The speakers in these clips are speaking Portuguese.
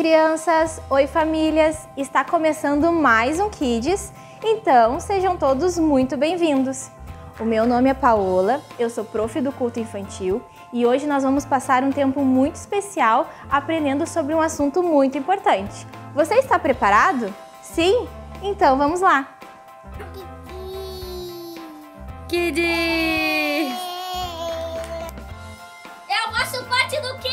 crianças! Oi famílias! Está começando mais um Kids, então sejam todos muito bem-vindos! O meu nome é Paola, eu sou prof do culto infantil e hoje nós vamos passar um tempo muito especial aprendendo sobre um assunto muito importante. Você está preparado? Sim? Então vamos lá! Kids! Eu faço parte do Kids!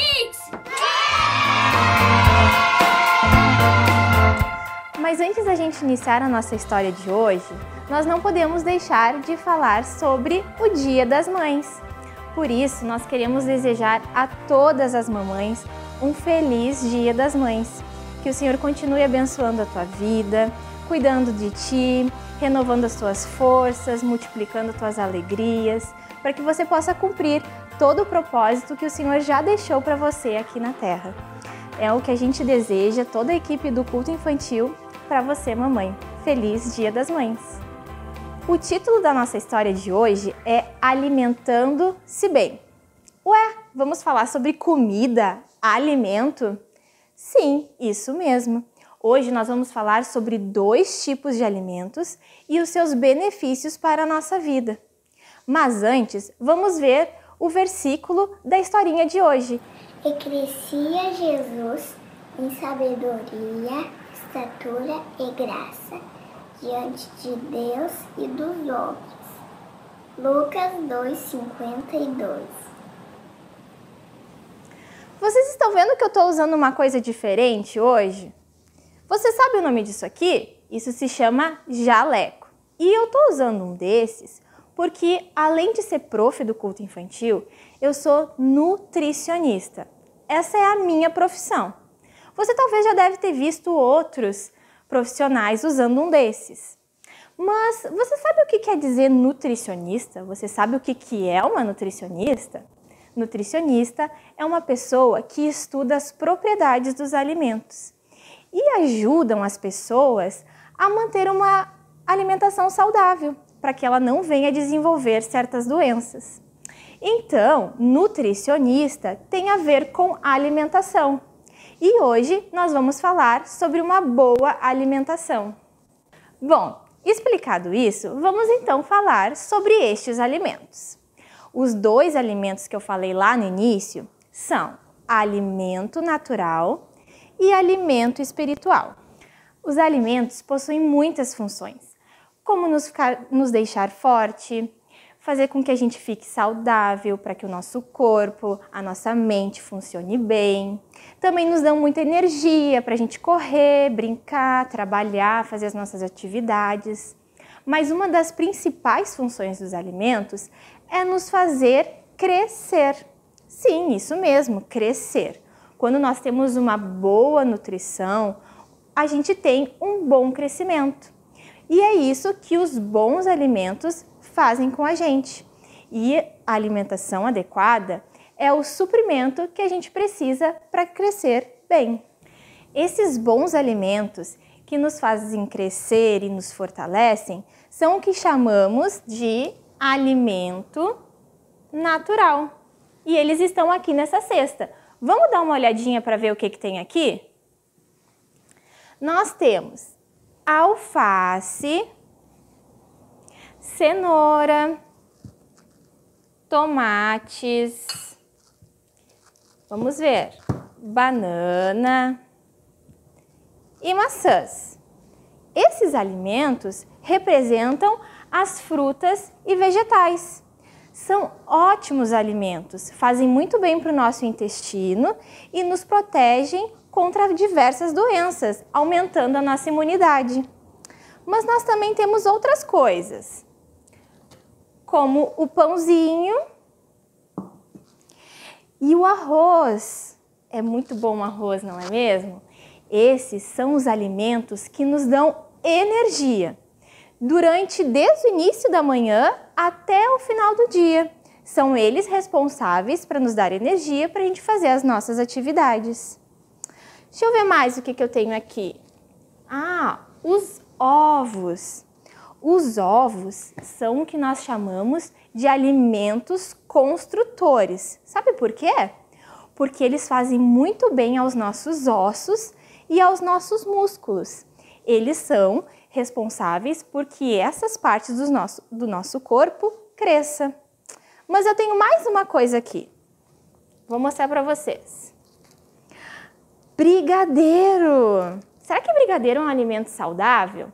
Mas antes da gente iniciar a nossa história de hoje, nós não podemos deixar de falar sobre o Dia das Mães. Por isso, nós queremos desejar a todas as mamães um feliz Dia das Mães. Que o Senhor continue abençoando a tua vida, cuidando de ti, renovando as tuas forças, multiplicando tuas alegrias, para que você possa cumprir todo o propósito que o Senhor já deixou para você aqui na Terra. É o que a gente deseja, toda a equipe do culto infantil, para você, mamãe. Feliz Dia das Mães! O título da nossa história de hoje é Alimentando-se Bem. Ué, vamos falar sobre comida, alimento? Sim, isso mesmo. Hoje nós vamos falar sobre 2 tipos de alimentos e os seus benefícios para a nossa vida. Mas antes, vamos ver o versículo da historinha de hoje. E crescia Jesus em sabedoria, estatura e graça diante de Deus e dos homens. Lucas 2:52. Vocês estão vendo que eu estou usando uma coisa diferente hoje? Você sabe o nome disso aqui? Isso se chama jaleco. E eu estou usando um desses porque, além de ser prof do culto infantil, eu sou nutricionista. Essa é a minha profissão. Você talvez já deve ter visto outros profissionais usando um desses. Mas você sabe o que quer dizer nutricionista? Você sabe o que é uma nutricionista? Nutricionista é uma pessoa que estuda as propriedades dos alimentos e ajudam as pessoas a manter uma alimentação saudável, para que ela não venha desenvolver certas doenças. Então, nutricionista tem a ver com alimentação. E hoje nós vamos falar sobre uma boa alimentação. Bom, explicado isso, vamos então falar sobre estes alimentos. Os 2 alimentos que eu falei lá no início são alimento natural e alimento espiritual. Os alimentos possuem muitas funções, como nos deixar forte, fazer com que a gente fique saudável, para que o nosso corpo, a nossa mente funcione bem. Também nos dão muita energia para a gente correr, brincar, trabalhar, fazer as nossas atividades. Mas uma das principais funções dos alimentos é nos fazer crescer. Sim, isso mesmo, crescer. Quando nós temos uma boa nutrição, a gente tem um bom crescimento. E é isso que os bons alimentos fazem com a gente. E a alimentação adequada é o suprimento que a gente precisa para crescer bem. Esses bons alimentos que nos fazem crescer e nos fortalecem são o que chamamos de alimento natural. E eles estão aqui nessa cesta. Vamos dar uma olhadinha para ver o que tem aqui? Nós temos alface, cenoura, tomates, vamos ver, banana e maçãs. Esses alimentos representam as frutas e vegetais. São ótimos alimentos, fazem muito bem para o nosso intestino e nos protegem contra diversas doenças, aumentando a nossa imunidade. Mas nós também temos outras coisas, como o pãozinho e o arroz. É muito bom o arroz, não é mesmo? Esses são os alimentos que nos dão energia desde o início da manhã até o final do dia. São eles responsáveis para nos dar energia para a gente fazer as nossas atividades. Deixa eu ver mais o que eu tenho aqui. Os ovos. Os ovos são o que nós chamamos de alimentos construtores. Sabe por quê? Porque eles fazem muito bem aos nossos ossos e aos nossos músculos. Eles são responsáveis por que essas partes do nosso corpo cresçam. Mas eu tenho mais uma coisa aqui. Vou mostrar para vocês. Brigadeiro! Será que brigadeiro é um alimento saudável?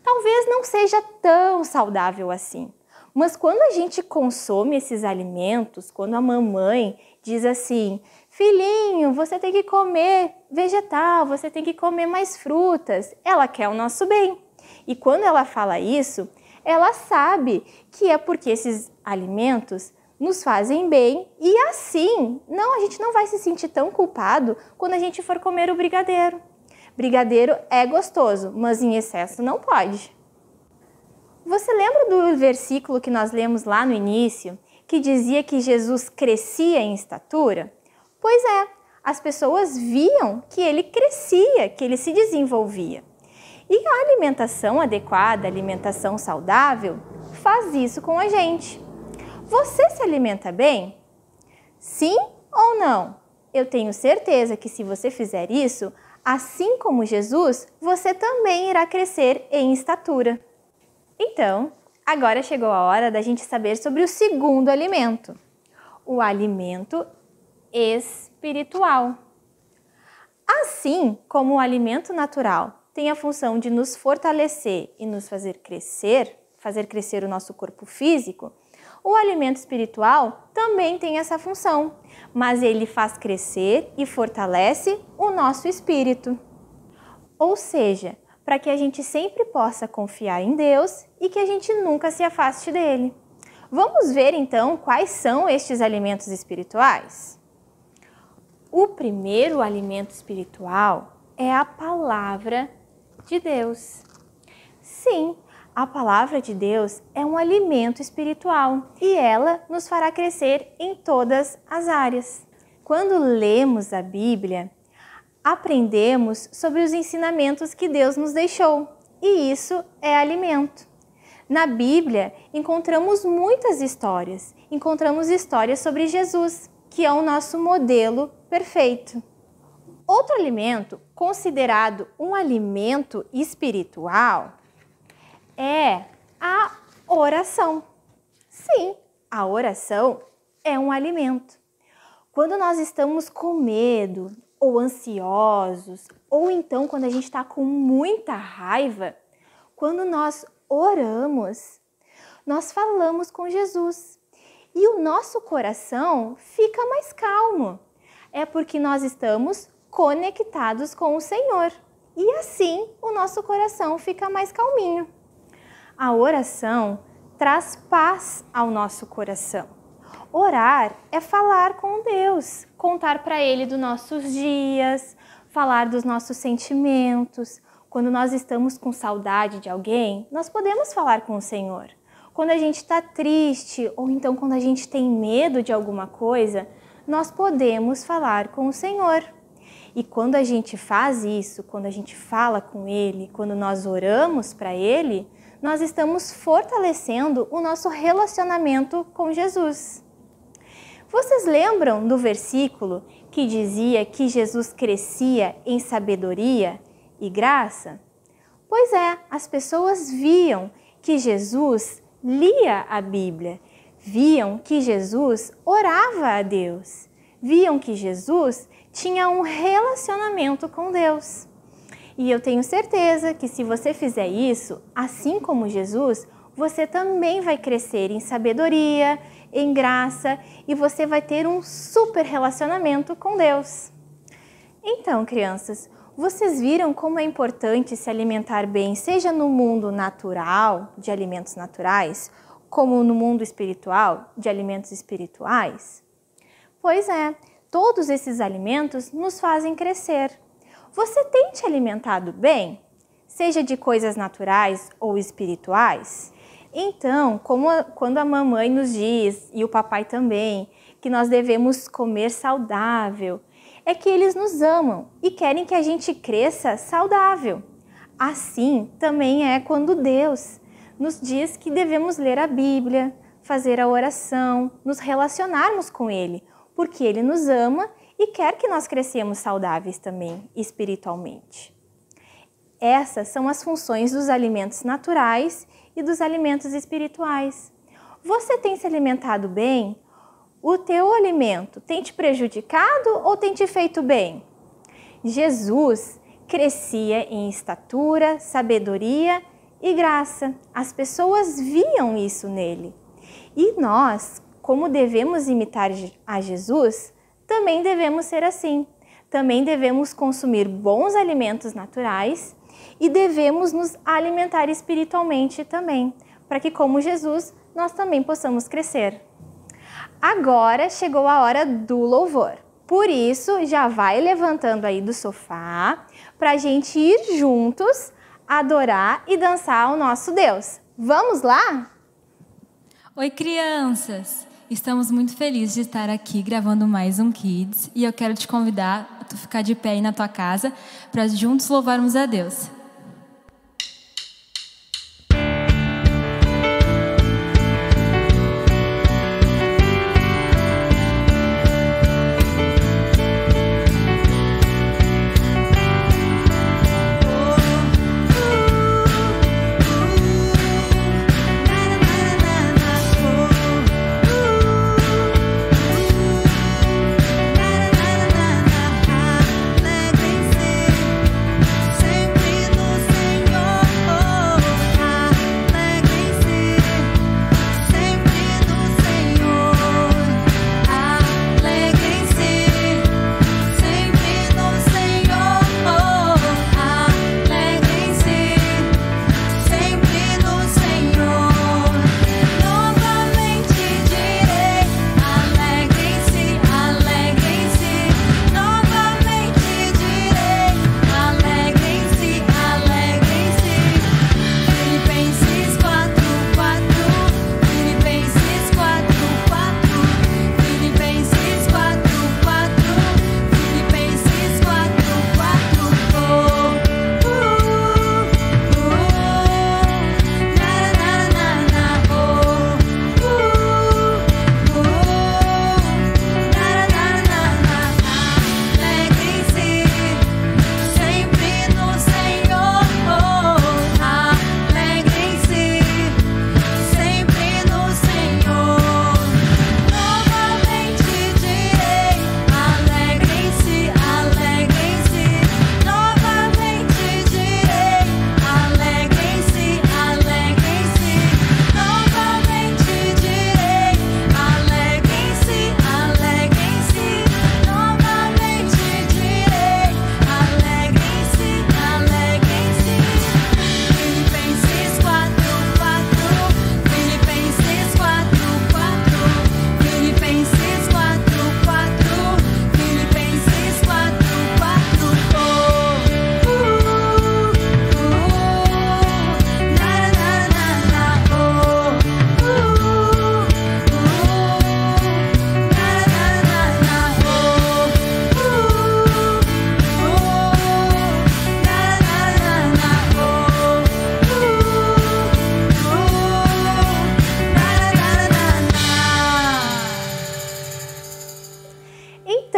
Talvez não seja tão saudável assim. Mas quando a gente consome esses alimentos, quando a mamãe diz assim, filhinho, você tem que comer vegetal, você tem que comer mais frutas, ela quer o nosso bem. E quando ela fala isso, ela sabe que é porque esses alimentos nos fazem bem e assim, a gente não vai se sentir tão culpado quando a gente for comer o brigadeiro. Brigadeiro é gostoso, mas em excesso não pode. Você lembra do versículo que nós lemos lá no início, que dizia que Jesus crescia em estatura? Pois é, as pessoas viam que ele crescia, que ele se desenvolvia. E a alimentação adequada, a alimentação saudável, faz isso com a gente. Você se alimenta bem? Sim ou não? Eu tenho certeza que se você fizer isso, assim como Jesus, você também irá crescer em estatura. Então, agora chegou a hora da gente saber sobre o segundo alimento, o alimento espiritual. Assim como o alimento natural tem a função de nos fortalecer e nos fazer crescer o nosso corpo físico, o alimento espiritual também tem essa função, mas ele faz crescer e fortalece o nosso espírito. Ou seja, para que a gente sempre possa confiar em Deus e que a gente nunca se afaste dele. Vamos ver então quais são estes alimentos espirituais? O primeiro alimento espiritual é a palavra de Deus. Sim, a palavra de Deus é um alimento espiritual e ela nos fará crescer em todas as áreas. Quando lemos a Bíblia, aprendemos sobre os ensinamentos que Deus nos deixou e isso é alimento. Na Bíblia, encontramos muitas histórias. Encontramos histórias sobre Jesus, que é o nosso modelo perfeito. Outro alimento considerado um alimento espiritual é a oração. Sim, a oração é um alimento. Quando nós estamos com medo ou ansiosos, ou então quando a gente está com muita raiva, quando nós oramos, nós falamos com Jesus e o nosso coração fica mais calmo. É porque nós estamos conectados com o Senhor e assim o nosso coração fica mais calminho. A oração traz paz ao nosso coração. Orar é falar com Deus, contar para Ele dos nossos dias, falar dos nossos sentimentos. Quando nós estamos com saudade de alguém, nós podemos falar com o Senhor. Quando a gente está triste ou então quando a gente tem medo de alguma coisa, nós podemos falar com o Senhor. E quando a gente faz isso, quando a gente fala com Ele, quando nós oramos para Ele, nós estamos fortalecendo o nosso relacionamento com Jesus. Vocês lembram do versículo que dizia que Jesus crescia em sabedoria e graça? Pois é, as pessoas viam que Jesus lia a Bíblia, viam que Jesus orava a Deus, viam que Jesus tinha um relacionamento com Deus. E eu tenho certeza que se você fizer isso, assim como Jesus, você também vai crescer em sabedoria, em graça e você vai ter um super relacionamento com Deus. Então, crianças, vocês viram como é importante se alimentar bem, seja no mundo natural, de alimentos naturais, como no mundo espiritual, de alimentos espirituais? Pois é, todos esses alimentos nos fazem crescer. Você tem te alimentado bem? Seja de coisas naturais ou espirituais? Então, quando a mamãe nos diz, e o papai também, que nós devemos comer saudável, é que eles nos amam e querem que a gente cresça saudável. Assim também é quando Deus nos diz que devemos ler a Bíblia, fazer a oração, nos relacionarmos com Ele, porque Ele nos ama e quer que nós cresçamos saudáveis também, espiritualmente. Essas são as funções dos alimentos naturais e dos alimentos espirituais. Você tem se alimentado bem? O teu alimento tem te prejudicado ou tem te feito bem? Jesus crescia em estatura, sabedoria e graça. As pessoas viam isso nele. E nós, como devemos imitar a Jesus, também devemos ser assim. Também devemos consumir bons alimentos naturais e devemos nos alimentar espiritualmente também, para que, como Jesus, nós também possamos crescer. Agora chegou a hora do louvor. Por isso, já vai levantando aí do sofá para a gente ir juntos adorar e dançar ao nosso Deus. Vamos lá? Oi, crianças! Estamos muito felizes de estar aqui gravando mais um Kids e eu quero te convidar a tu ficar de pé aí na tua casa para juntos louvarmos a Deus.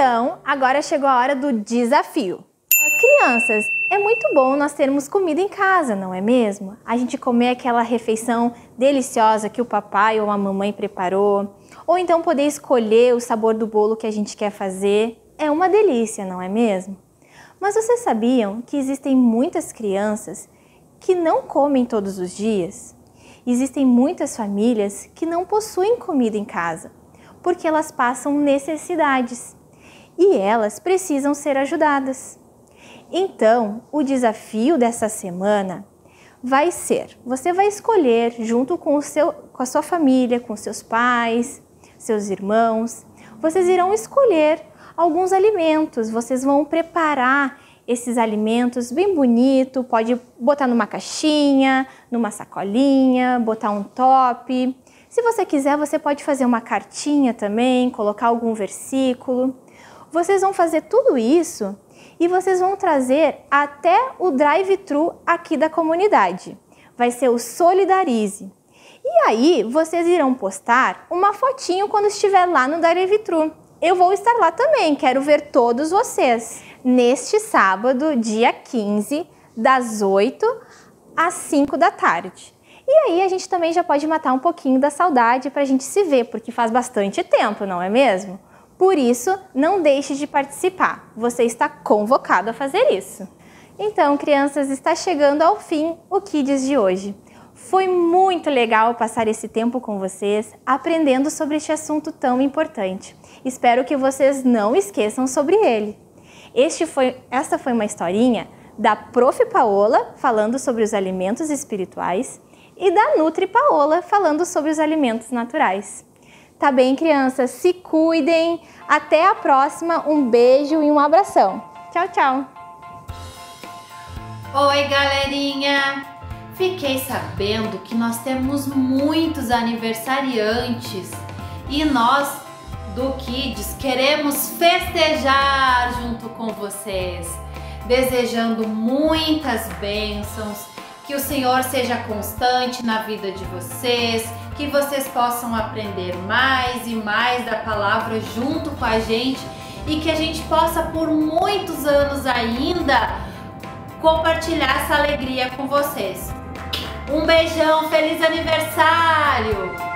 Então, agora chegou a hora do desafio. Crianças, é muito bom nós termos comida em casa, não é mesmo? A gente comer aquela refeição deliciosa que o papai ou a mamãe preparou, ou então poder escolher o sabor do bolo que a gente quer fazer. É uma delícia, não é mesmo? Mas vocês sabiam que existem muitas crianças que não comem todos os dias? Existem muitas famílias que não possuem comida em casa, porque elas passam necessidades e elas precisam ser ajudadas. Então, o desafio dessa semana vai ser, você vai escolher junto com a sua família, com seus pais, seus irmãos, vocês irão escolher alguns alimentos, vocês vão preparar esses alimentos bem bonito, pode botar numa caixinha, numa sacolinha, botar um top. Se você quiser, você pode fazer uma cartinha também, colocar algum versículo. Vocês vão fazer tudo isso e vocês vão trazer até o drive-thru aqui da comunidade. Vai ser o Solidarize. E aí, vocês irão postar uma fotinho quando estiver lá no drive-thru. eu vou estar lá também, quero ver todos vocês. Neste sábado, dia 15, das 8 às 5 da tarde. E aí a gente também já pode matar um pouquinho da saudade para a gente se ver, porque faz bastante tempo, não é mesmo? Por isso, não deixe de participar, você está convocado a fazer isso. Então, crianças, está chegando ao fim o Kids de hoje. Foi muito legal passar esse tempo com vocês, aprendendo sobre este assunto tão importante. Espero que vocês não esqueçam sobre ele. Esta foi uma historinha da Prof. Paola, falando sobre os alimentos espirituais, e da Nutri Paola, falando sobre os alimentos naturais. Tá bem, crianças? Se cuidem! Até a próxima! Um beijo e um abração! Tchau, tchau! Oi, galerinha! Fiquei sabendo que nós temos muitos aniversariantes e nós do Kids queremos festejar junto com vocês, desejando muitas bênçãos, que o Senhor seja constante na vida de vocês, que vocês possam aprender mais e mais da palavra junto com a gente e que a gente possa por muitos anos ainda compartilhar essa alegria com vocês. Um beijão, feliz aniversário!